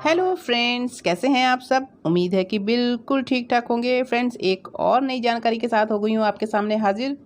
Hello friends, कैसे हैं आप सब। उम्मीद है कि बिल्कुल ठीक ठाक होंगे। फ्रेंड्स, एक और नई जानकारी के साथ हो गई हूँ आपके सामने हाजिर।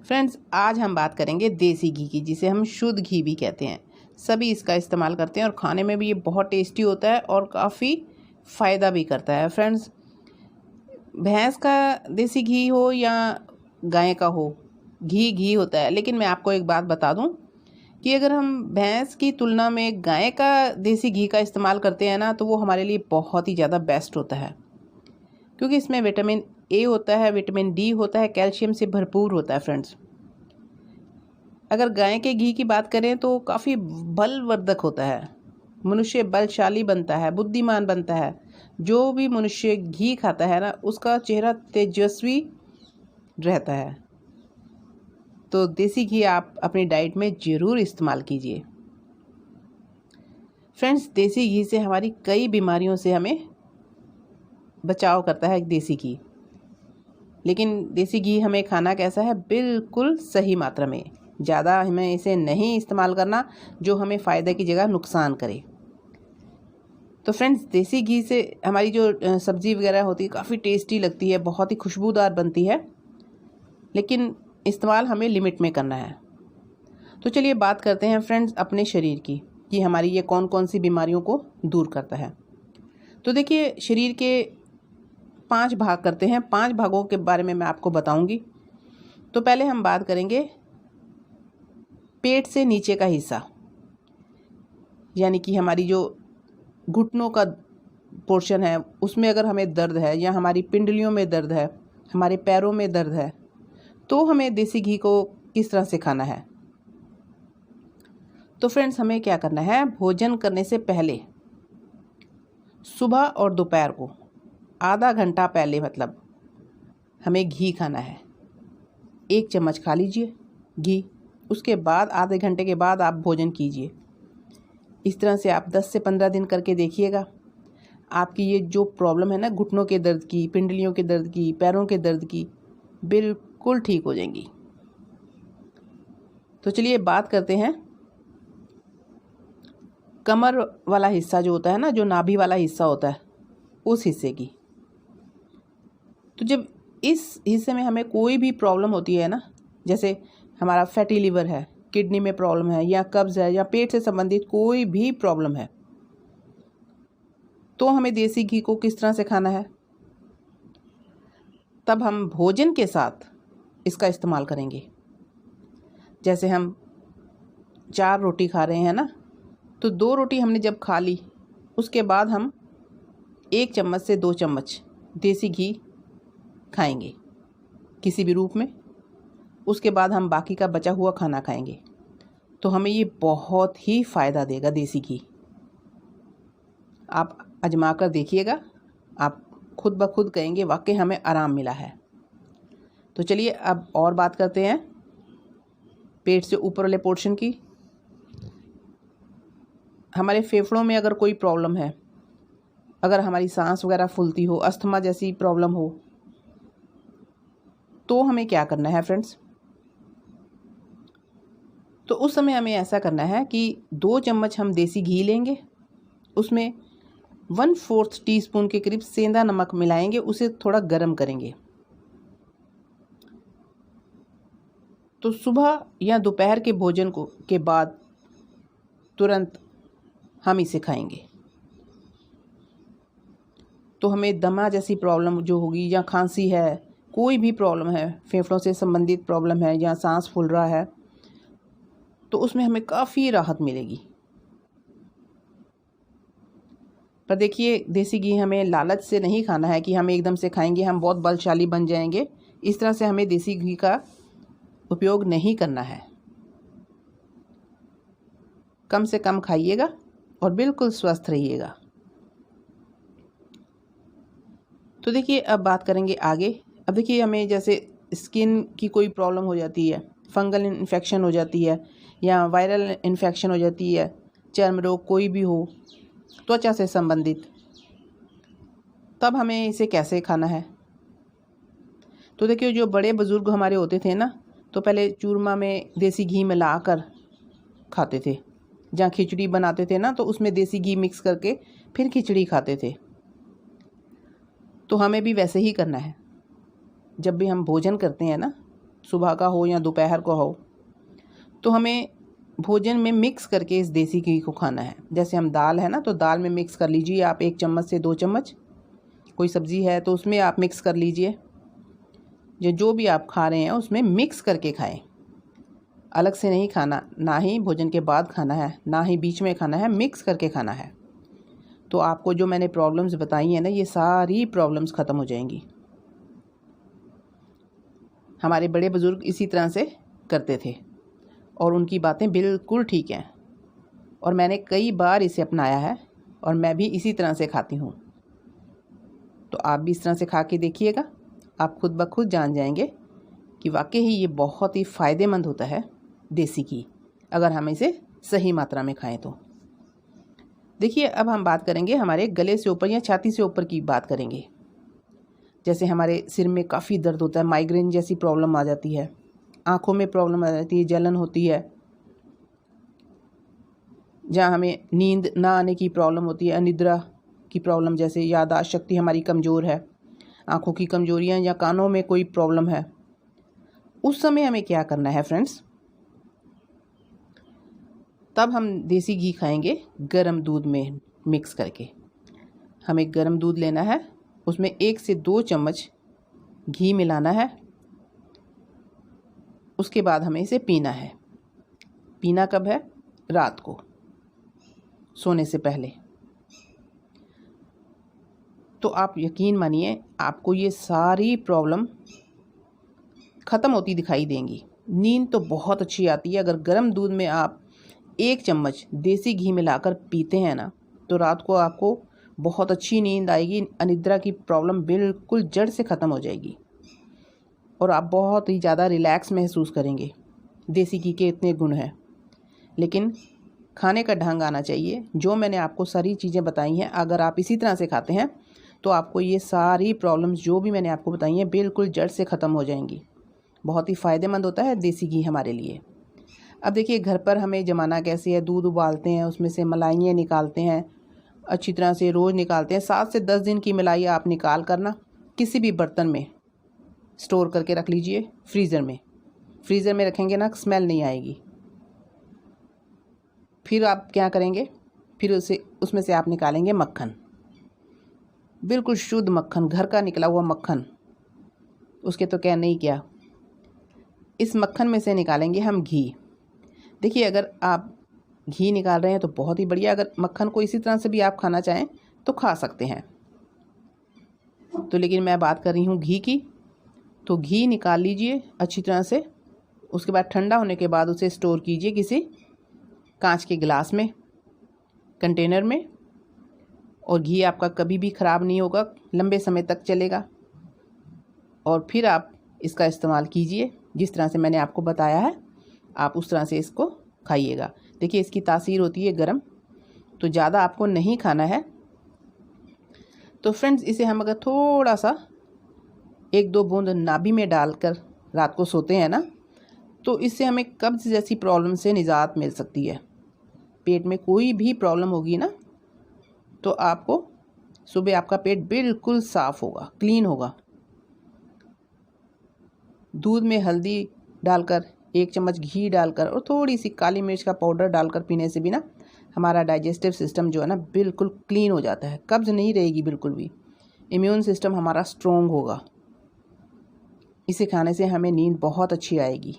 फ्रेंड्स, आज हम बात करेंगे देसी घी की, जिसे हम शुद्ध घी भी कहते हैं। सभी इसका इस्तेमाल करते हैं और खाने में भी ये बहुत टेस्टी होता है और काफ़ी फ़ायदा भी करता है। फ्रेंड्स, भैंस का देसी घी हो या गाय का हो, घी घी होता है। लेकिन मैं आपको एक बात बता दूं कि अगर हम भैंस की तुलना में गाय का देसी घी का इस्तेमाल करते हैं ना, तो वो हमारे लिए बहुत ही ज़्यादा बेस्ट होता है, क्योंकि इसमें विटामिन ए होता है, विटामिन डी होता है, कैल्शियम से भरपूर होता है। फ्रेंड्स, अगर गाय के घी की बात करें तो काफ़ी बलवर्धक होता है, मनुष्य बलशाली बनता है, बुद्धिमान बनता है। जो भी मनुष्य घी खाता है ना, उसका चेहरा तेजस्वी रहता है। तो देसी घी आप अपनी डाइट में ज़रूर इस्तेमाल कीजिए। फ्रेंड्स, देसी घी से हमारी कई बीमारियों से हमें बचाव करता है देसी घी। लेकिन देसी घी हमें खाना कैसा है, बिल्कुल सही मात्रा में। ज़्यादा हमें इसे नहीं इस्तेमाल करना जो हमें फ़ायदे की जगह नुकसान करे। तो फ्रेंड्स, देसी घी से हमारी जो सब्ज़ी वगैरह होती है काफ़ी टेस्टी लगती है, बहुत ही खुशबूदार बनती है। लेकिन इस्तेमाल हमें लिमिट में करना है। तो चलिए बात करते हैं फ्रेंड्स अपने शरीर की, कि हमारी ये कौन कौन सी बीमारियों को दूर करता है। तो देखिए, शरीर के 5 भाग करते हैं। 5 भागों के बारे में मैं आपको बताऊंगी। तो पहले हम बात करेंगे पेट से नीचे का हिस्सा, यानी कि हमारी जो घुटनों का पोर्शन है, उसमें अगर हमें दर्द है या हमारी पिंडलियों में दर्द है, हमारे पैरों में दर्द है, तो हमें देसी घी को किस तरह से खाना है। तो फ्रेंड्स, हमें क्या करना है, भोजन करने से पहले सुबह और दोपहर को आधा घंटा पहले मतलब हमें घी खाना है। 1 चम्मच खा लीजिए घी, उसके बाद आधे घंटे के बाद आप भोजन कीजिए। इस तरह से आप 10 से 15 दिन करके देखिएगा। आपकी ये जो प्रॉब्लम है ना, घुटनों के दर्द की, पिंडलियों के दर्द की, पैरों के दर्द की, बिल्कुल ठीक हो जाएंगी। तो चलिए बात करते हैं कमर वाला हिस्सा जो होता है ना, जो नाभि वाला हिस्सा होता है, उस हिस्से की। तो जब इस हिस्से में हमें कोई भी प्रॉब्लम होती है ना, जैसे हमारा फैटी लीवर है, किडनी में प्रॉब्लम है, या कब्ज़ है, या पेट से संबंधित कोई भी प्रॉब्लम है, तो हमें देसी घी को किस तरह से खाना है। तब हम भोजन के साथ इसका इस्तेमाल करेंगे। जैसे हम 4 रोटी खा रहे हैं ना, तो 2 रोटी हमने जब खा ली, उसके बाद हम 1 चम्मच से 2 चम्मच देसी घी खाएंगे किसी भी रूप में। उसके बाद हम बाकी का बचा हुआ खाना खाएंगे। तो हमें ये बहुत ही फ़ायदा देगा देसी घी। आप आजमा कर देखिएगा, आप खुद ब खुद कहेंगे वाकई हमें आराम मिला है। तो चलिए अब और बात करते हैं पेट से ऊपर वाले पोर्शन की। हमारे फेफड़ों में अगर कोई प्रॉब्लम है, अगर हमारी सांस वगैरह फूलती हो, अस्थमा जैसी प्रॉब्लम हो, तो हमें क्या करना है फ्रेंड्स। तो उस समय हमें ऐसा करना है कि 2 चम्मच हम देसी घी लेंगे, उसमें 1/4 टीस्पून के करीब सेंधा नमक मिलाएंगे, उसे थोड़ा गर्म करेंगे। तो सुबह या दोपहर के भोजन को के बाद तुरंत हम इसे खाएंगे। तो हमें दमा जैसी प्रॉब्लम जो होगी, या खांसी है, कोई भी प्रॉब्लम है, फेफड़ों से संबंधित प्रॉब्लम है, या सांस फूल रहा है, तो उसमें हमें काफ़ी राहत मिलेगी। पर देखिए, देसी घी हमें लालच से नहीं खाना है कि हम एकदम से खाएंगे हम बहुत बलशाली बन जाएंगे। इस तरह से हमें देसी घी का उपयोग नहीं करना है। कम से कम खाइएगा और बिल्कुल स्वस्थ रहिएगा। तो देखिए, अब बात करेंगे आगे। अब देखिए, हमें जैसे स्किन की कोई प्रॉब्लम हो जाती है, फंगल इन्फेक्शन हो जाती है, या वायरल इन्फेक्शन हो जाती है, चर्म रोग कोई भी हो, त्वचा से संबंधित, तब हमें इसे कैसे खाना है। तो देखिए, जो बड़े बुज़ुर्ग हमारे होते थे ना, तो पहले चूरमा में देसी घी मिला कर खाते थे। जहाँ खिचड़ी बनाते थे ना, तो उसमें देसी घी मिक्स करके फिर खिचड़ी खाते थे। तो हमें भी वैसे ही करना है। जब भी हम भोजन करते हैं ना, सुबह का हो या दोपहर का हो, तो हमें भोजन में मिक्स करके इस देसी घी को खाना है। जैसे हम दाल है ना, तो दाल में मिक्स कर लीजिए आप 1 चम्मच से 2 चम्मच। कोई सब्ज़ी है तो उसमें आप मिक्स कर लीजिए। जो भी आप खा रहे हैं उसमें मिक्स करके खाएं। अलग से नहीं खाना, ना ही भोजन के बाद खाना है, ना ही बीच में खाना है, मिक्स करके खाना है। तो आपको जो मैंने प्रॉब्लम्स बताई हैं ना, ये सारी प्रॉब्लम्स ख़त्म हो जाएंगी। हमारे बड़े बुज़ुर्ग इसी तरह से करते थे और उनकी बातें बिल्कुल ठीक हैं और मैंने कई बार इसे अपनाया है और मैं भी इसी तरह से खाती हूँ। तो आप भी इस तरह से खा के देखिएगा, आप खुद ब खुद जान जाएंगे कि वाकई ही ये बहुत ही फ़ायदेमंद होता है देसी घी, अगर हम इसे सही मात्रा में खाएं तो। देखिए, अब हम बात करेंगे हमारे गले से ऊपर या छाती से ऊपर की बात करेंगे। जैसे हमारे सिर में काफ़ी दर्द होता है, माइग्रेन जैसी प्रॉब्लम आ जाती है, आँखों में प्रॉब्लम आ जाती है, जलन होती है, जहाँ हमें नींद ना आने की प्रॉब्लम होती है, अनिद्रा की प्रॉब्लम, जैसे याददाश्त शक्ति हमारी कमज़ोर है, आँखों की कमजोरियाँ या कानों में कोई प्रॉब्लम है, उस समय हमें क्या करना है फ्रेंड्स? तब हम देसी घी खाएंगे गर्म दूध में मिक्स करके। हमें गर्म दूध लेना है, उसमें 1 से 2 चम्मच घी मिलाना है। उसके बाद हमें इसे पीना है। पीना कब है? रात को सोने से पहले। तो आप यकीन मानिए, आपको ये सारी प्रॉब्लम ख़त्म होती दिखाई देंगी। नींद तो बहुत अच्छी आती है। अगर गर्म दूध में आप 1 चम्मच देसी घी मिलाकर पीते हैं ना, तो रात को आपको बहुत अच्छी नींद आएगी। अनिद्रा की प्रॉब्लम बिल्कुल जड़ से ख़त्म हो जाएगी और आप बहुत ही ज़्यादा रिलैक्स महसूस करेंगे। देसी घी के इतने गुण हैं, लेकिन खाने का ढंग आना चाहिए। जो मैंने आपको सारी चीज़ें बताई हैं, अगर आप इसी तरह से खाते हैं तो आपको ये सारी प्रॉब्लम्स जो भी मैंने आपको बताई हैं बिल्कुल जड़ से ख़त्म हो जाएंगी। बहुत ही फ़ायदेमंद होता है देसी घी हमारे लिए। अब देखिए, घर पर हमें जमाना कैसे है, दूध उबालते हैं, उसमें से मलाइयाँ निकालते हैं, अच्छी तरह से रोज़ निकालते हैं। 7 से 10 दिन की मलाई आप निकाल कर ना किसी भी बर्तन में स्टोर करके रख लीजिए, फ्रीज़र में। फ्रीज़र में रखेंगे ना, स्मेल नहीं आएगी। फिर आप क्या करेंगे? फिर उसमें से आप निकालेंगे मक्खन, बिल्कुल शुद्ध मक्खन, घर का निकला हुआ मक्खन, उसके तो क्या नहीं क्या। इस मक्खन में से निकालेंगे हम घी। देखिए, अगर आप घी निकाल रहे हैं तो बहुत ही बढ़िया। अगर मक्खन को इसी तरह से भी आप खाना चाहें तो खा सकते हैं। तो लेकिन मैं बात कर रही हूँ घी की। तो घी निकाल लीजिए अच्छी तरह से। उसके बाद ठंडा होने के बाद उसे स्टोर कीजिए किसी कांच के गिलास में, कंटेनर में, और घी आपका कभी भी ख़राब नहीं होगा, लंबे समय तक चलेगा। और फिर आप इसका इस्तेमाल कीजिए जिस तरह से मैंने आपको बताया है, आप उस तरह से इसको खाइएगा। देखिए, इसकी तासीर होती है गरम, तो ज़्यादा आपको नहीं खाना है। तो फ्रेंड्स, इसे हम अगर थोड़ा सा 1-2 बूंद नाभि में डालकर रात को सोते हैं ना, तो इससे हमें कब्ज़ जैसी प्रॉब्लम से निजात मिल सकती है। पेट में कोई भी प्रॉब्लम होगी ना, तो आपको सुबह आपका पेट बिल्कुल साफ़ होगा, क्लीन होगा। दूध में हल्दी डालकर, 1 चम्मच घी डालकर और थोड़ी सी काली मिर्च का पाउडर डालकर पीने से भी ना हमारा डाइजेस्टिव सिस्टम जो है ना बिल्कुल क्लीन हो जाता है। कब्ज़ नहीं रहेगी बिल्कुल भी। इम्यून सिस्टम हमारा स्ट्रॉन्ग होगा। इसे खाने से हमें नींद बहुत अच्छी आएगी,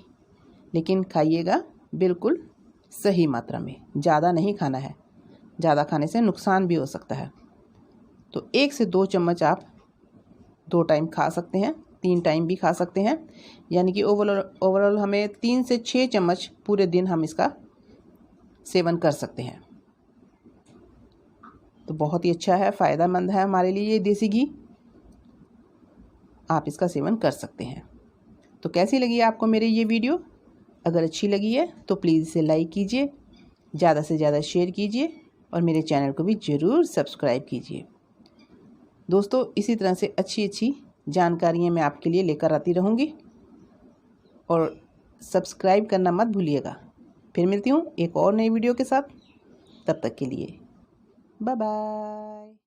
लेकिन खाइएगा बिल्कुल सही मात्रा में। ज़्यादा नहीं खाना है, ज़्यादा खाने से नुकसान भी हो सकता है। तो 1 से 2 चम्मच आप 2 टाइम खा सकते हैं, 3 टाइम भी खा सकते हैं। यानी कि ओवरऑल हमें 3 से 6 चम्मच पूरे दिन हम इसका सेवन कर सकते हैं। तो बहुत ही अच्छा है, फ़ायदेमंद है हमारे लिए ये देसी घी। आप इसका सेवन कर सकते हैं। तो कैसी लगी आपको मेरी ये वीडियो? अगर अच्छी लगी है तो प्लीज़ इसे लाइक कीजिए, ज़्यादा से ज़्यादा शेयर कीजिए और मेरे चैनल को भी ज़रूर सब्सक्राइब कीजिए। दोस्तों, इसी तरह से अच्छी जानकारियाँ मैं आपके लिए लेकर आती रहूँगी और सब्सक्राइब करना मत भूलिएगा। फिर मिलती हूँ एक और नई वीडियो के साथ। तब तक के लिए बाय बाय।